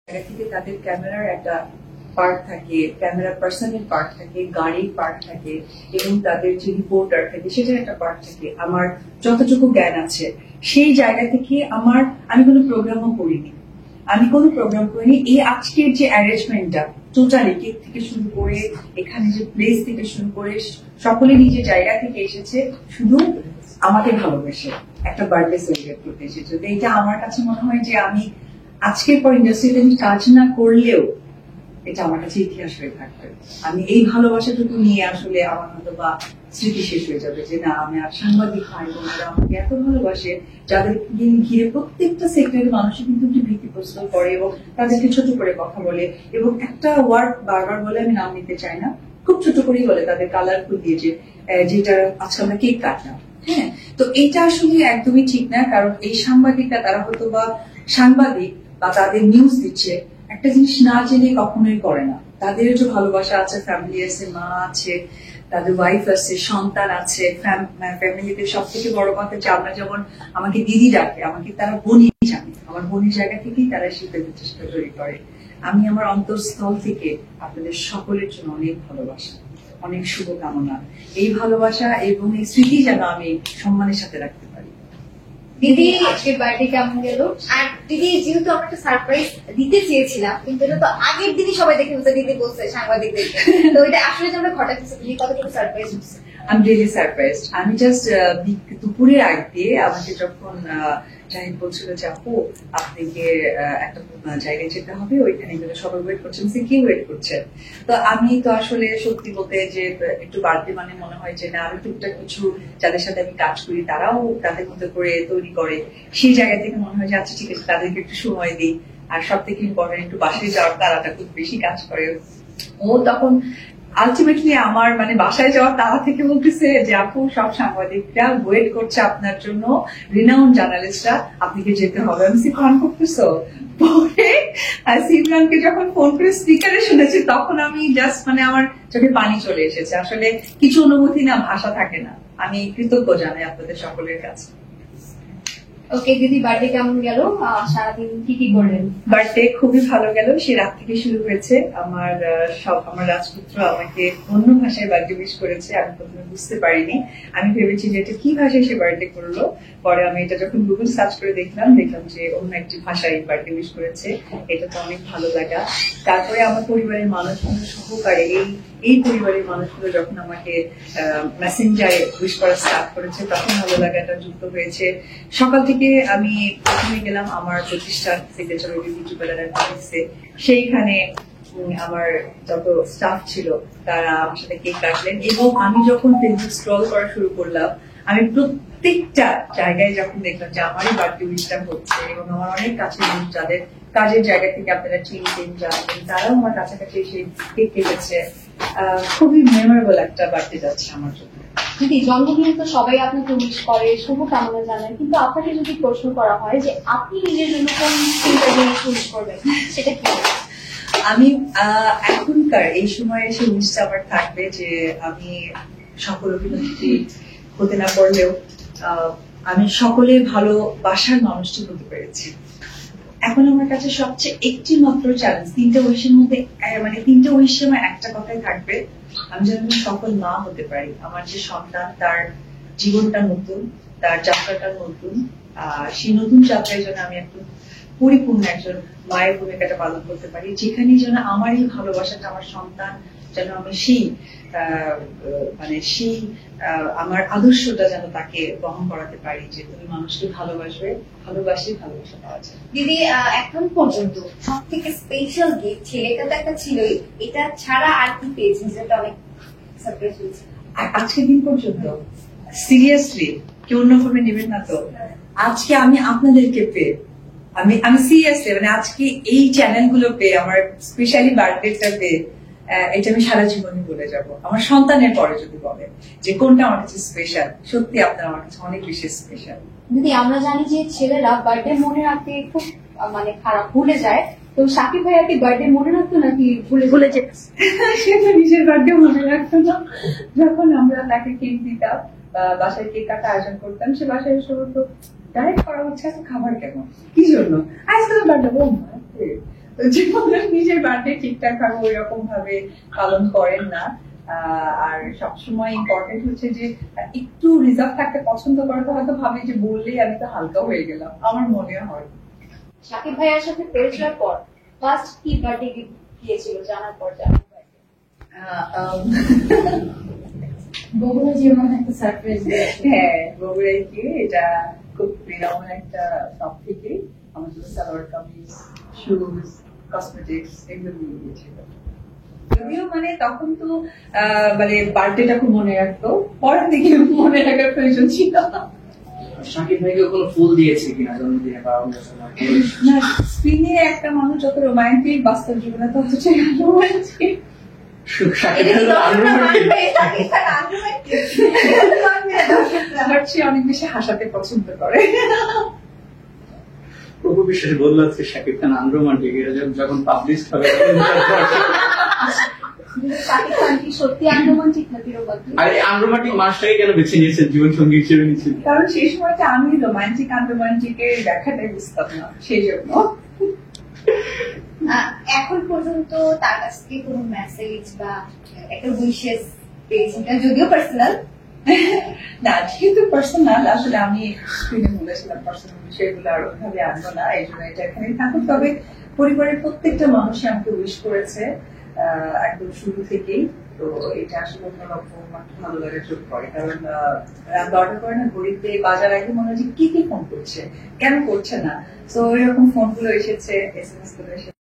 জায়গা থেকে তাদের ক্যামেরার একটা পার্ট থাকে, ক্যামেরা পার্সনের পার্ট থাকে, গাড়ির পার্ট থাকে এবং তাদের যে রিপোর্টার থাকে সেটার একটা পার্ট থাকে। আমার যতটুকু জ্ঞান আছে সেই জায়গা থেকে আমি কোনো প্রোগ্রামও করিনি, এই আজকের যে অ্যারেঞ্জমেন্টটা টোটালি কেক থেকে শুরু করে এখানে যে প্লেস থেকে শুরু করে সকলে নিজের জায়গা থেকে এসেছে শুধু আমাকে ভালোবেসে একটা বার্থডে সেলিব্রেট করতে এসেছে। তো এটা আমার কাছে মনে হয় যে আমি আজকের পর ইন্ডাস্ট্রিতে আমি কাজ না করলেও এটা আমার কাছে ইতিহাস হয়ে থাকবে। আমি এই ভালোবাসাটুকু নিয়ে আসলে আমার হয়তো বা স্মৃতি শেষ হয়ে যাবে যে না, আমি আর সাংবাদিক ভাই বোনেরা আমাকে এত ভালোবাসে, যাদের ঘিরে প্রত্যেকটা সেক্টরের মানুষ কিন্তু একটু ভীতি প্রশ্ন করে এবং তাদেরকে ছোট করে কথা বলে এবং একটা ওয়ার্ড বারবার বলে, আমি নাম নিতে চাই না, খুব ছোট করেই বলে তাদের কালারফুল দিয়ে যেটা আজকে আমরা কেক কাটলাম। হ্যাঁ, তো এটা আসলে একদমই ঠিক না, কারণ এই সাংবাদিকরা তারা হয়তো বা সাংবাদিক বা তাদের নিউজ দিচ্ছে একটা জিনিস না জেনে কখনোই করে না। তাদের যে ভালোবাসা আছে, ফ্যামিলি আছে, মা আছে, তাদের ওয়াইফ আছে, সন্তান আছে, ফ্যামিলিতে সব থেকে বড় কথা যে আমরা যেমন আমাকে দিদি ডাকে, আমাকে তারা বোনই জানে, আমার বোনের জায়গা থেকেই তারা শিখতে চেষ্টা তৈরি করে। আমি আমার অন্তঃস্থল থেকে আপনাদের সকলের জন্য অনেক ভালোবাসা, অনেক শুভকামনা। এই ভালোবাসা এবং এই স্মৃতি যেন আমি সম্মানের সাথে রাখতে পারি। দিদি আজকের বার্থডে কেমন গেল? আর দিদি যেহেতু আমরা একটা সারপ্রাইজ দিতে চেয়েছিলাম, কিন্তু এটা তো আগের দিনই সবাই দেখে বলছে, দিদি বলছে সাংবাদিকদেরকে, তো এটা আসলে যে আমরা ঘটাচ্ছি দিদি কতটুকু সারপ্রাইজ হচ্ছে? আমি রিয়েলি সারপ্রাইজড। আমি জাস্ট দুপুরের আগ দিয়ে আমাকে যখন জাহিদ বলছিল যে আপু আপনাকে একটা জায়গায় যেতে হবে, ওইখানে গেলে সবাই ওয়েট করছেন, সে কি ওয়েট করছেন। তো আমি তো আসলে সত্যি বলতে যে একটু বাড়তে মানে মনে হয় যে না, আরো টুকটাক কিছু যাদের সাথে আমি কাজ করি তারাও তাদের মতো করে তৈরি করে, সেই জায়গা থেকে মনে হয় যে আচ্ছা ঠিক আছে, তাদেরকে একটু সময় দিই। আর সব থেকে ইম্পর্টেন্ট একটু বাসায় যাওয়ার তারাটা খুব বেশি কাজ করে। ও তখন আলটিমেটলি আমার বাসায় যাওয়ার তারা থেকে বলতেছে যে আপু সব সাংবাদিকরা ওয়েট করছে আপনার জন্য, রিনাউন্ড জার্নালিস্টরা, আপনাকে যেতে হবে। আমি ফোন করতেছো? পরে সিমরানকে যখন ফোন করে স্পিকারে শুনেছি তখন আমি জাস্ট আমার চোখে পানি চলে এসেছে। আসলে কিছু অনুভূতি না, ভাষা থাকে না। আমি কৃতজ্ঞ জানাই আপনাদের সকলের কাছে। ওকে দিদি, বার্থডে কেমন গেল? সারাদিন কি কি করলেন? বার্থডে খুবই ভালো গেল। সে রাত থেকে শুরু হয়েছে। আমার রাজপুত্র আমাকে অন্য ভাষায় বার্থডে উইশ করেছে। আমি প্রথমে বুঝতে পারিনি, আমি ভেবেছি যে এটা কি ভাষায় সে বার্থডে করলো। পরে আমি এটা যখন গুগল সার্চ করে দেখলাম যে অন্য একটি ভাষায় বার্থডে উইশ করেছে। এটা তো অনেক ভালো লাগা। তারপরে আমার পরিবারের মানুষগুলো সহকারে এই পরিবারের মানুষগুলো যখন আমাকে মেসেঞ্জারে উইশ করা স্টার্ট করেছে তখন ভালো লাগাটা যুক্ত হয়েছে। সকাল থেকে আমি প্রথমে গেলাম আমার প্রতিষ্ঠান সিগনেচার বিউটি পার্লার অফিসে। সেইখানে আমার যত স্টাফ ছিল তারা আমার সাথে কেক কাটলেন এবং আমি যখন ফেসবুক স্ক্রল করা শুরু করলাম, আমি প্রত্যেকটা জায়গায় যখন দেখলাম যে আমারই বার্থডে উইশটা হচ্ছে এবং আমার অনেক কাছে মানুষ যাদের কাজের জায়গা থেকে আপনারা চিনতেন জানতেন তারাও আমার কাছাকাছি এসে কেক কেটেছে। খুবই মেমোরেবল একটা বার্থডে যাচ্ছে আমার জন্য। দিদি, জন্মদিনে তো সবাই আপনাকে উইশ করে, শুভকামনা জানায়, কিন্তু আপনাকে যদি প্রশ্ন করা হয় যে আপনি নিজের জন্য কোন তিনটা জিনিস উইশ করবেন, সেটা কি? আমি এখনকার এই সময় এসে উইশটা আমার থাকবে যে আমি সকল অভিনেত্রী হতে না পারলেও আমি সকলের ভালোবাসার মানুষটি হতে পেরেছি। এখন আমার কাছে সবচেয়ে একটি মাত্র চ্যালেঞ্জ, তিনটা উইশের মধ্যে তিনটা উইশে আমার একটা কথাই থাকবে, আমি যেন সফল মা হতে পারি। আমার যে সন্তান, তার জীবনটা নতুন, তার যাত্রাটা নতুন, সেই নতুন যাত্রায় যেন আমি একটু পরিপূর্ণ একজন মায়ের ভূমিকাটা পালন করতে পারি, যেখানে যেন আমার এই ভালোবাসাটা আমার সন্তান যেন আমি সেই আমার আদর্শটা যেন তাকে বহন করাতে পারি যে তুমি মানুষকে ভালোবাসবে, ভালোবাসা পাওয়া যায়। দিদি, এখন পর্যন্ত সব থেকে স্পেশাল গিফট ছেলেটা তো একটা ছিলই, এটা ছাড়া আর কি পেয়েছেন যেটা অনেক সারপ্রাইজ হয়েছে? আজকের দিন পর্যন্ত সিরিয়াসলি কেউ অন্যভাবে নেবেন না তো। আজকে আমি আপনাদেরকে পেয়ে আমি সিরিয়াসলি আজকে এই চ্যানেলগুলো পেয়ে, আমার স্পেশালি বার্থডেটা পেয়ে, এটা আমি সারা জীবনে বলে যাব। আমার সন্তানের পরে যদি বলে যে কোনটা আমার কাছে স্পেশাল, সত্যি আপনার আমার কাছে অনেক বেশি স্পেশাল। দিদি, আমরা জানি যে ছেলেরা বার্থডে মনে রাখতে খুব খারাপ, ভুলে যায়, তো সাকিব ভাইয়া কি বার্থডে মনে রাখতো নাকি ভুলে যেত? সে তো নিজের বার্থডে মনে রাখতো না। যখন আমরা তাকে কেক দিতাম বা বাসায় কেক কাটা আয়োজন করতাম, সে বাসায় এসে বলতো ডাইরেক্ট করা হচ্ছে এত খাবার কেন, কি জন্য? আজকে তো বার্থডে তো জীবনে নিজের বার্থডে ঠিকঠাক ভাবে ওই রকম ভাবে পালন করেন না। আর সবসময় ইম্পর্টেন্ট হচ্ছে যে একটু রিজার্ভ থাকতে পছন্দ করাটা হয়তো ভাবে যে বললেই আমি তো হালকা হয়ে গেলাম, আমার মনে হয়। শাকিব ভাইয়ার সাথে পরিচয়ের পর ফার্স্ট কি বার্থডে গিফট দিয়েছিল জানার পর জানার বগুড়া জীবন একটা সারপ্রাইজ দিয়েছে। হ্যাঁ, বগুড়ায় গিয়ে এটা খুব বিরামন একটা শপ থেকে আমার জন্য সালোয়ার কামিজ, শুজ, কসমেটিক্স এগুলো নিয়ে গিয়েছিল। যদিও মানে তখন তো মানে বার্থডেটা খুব মনে রাখতো, পরের দিকে মনে রাখার প্রয়োজন ছিল না। শাকিব ভাইকে কোনো ফুল দিয়েছে কিনা জন্মদিনে বা অন্য সময়? না, স্ক্রিনে একটা মানুষ যত রোমান্টিক, বাস্তব জীবনে তো হচ্ছে রোমান্টিক। শাকিব ভাই তো unromantic। আমার চেয়ে অনেক বেশি হাসাতে পছন্দ করে। প্রভু বিশ্বাস বলল হচ্ছে শাকিব খান আনরোমান্টিক, এটা যখন পাবলিশ হবে শাকিব খান কি সত্যি আনরোমান্টিক নাকি রোমান্টিক? আর এই আনরোমান্টিক মানুষটাকে কেন বেছে নিয়েছেন জীবন সঙ্গী হিসেবে নিয়েছেন? কারণ সেই সময়টা আমি রোমান্টিক আনরোমান্টিকের ব্যাখ্যাটাই বুঝতাম না, সেই জন্য। এখন পর্যন্ত তার কাছ থেকে কোনো মেসেজ বা একটা উইশেস পেয়েছেন কিনা? যদিও পার্সোনাল না, যেহেতু পার্সোনাল, আসলে আমি স্ক্রিনে বলেছিলাম পার্সোনাল বিষয়গুলো আর ওইভাবে আনবো না, এই জন্য এটা এখানে থাকুক। তবে পরিবারের প্রত্যেকটা মানুষই আমাকে উইশ করেছে একদম শুরু থেকেই। তো এটা আসলে অন্যরকম ভালো লাগা যোগ করে, কারণ রাত 12টা করে না ঘড়িতে বাজার আগে মনে হয় যে কি ফোন করছে, কেন করছে না। তো এরকম ফোন গুলো এসেছে, SMS গুলো এসেছে।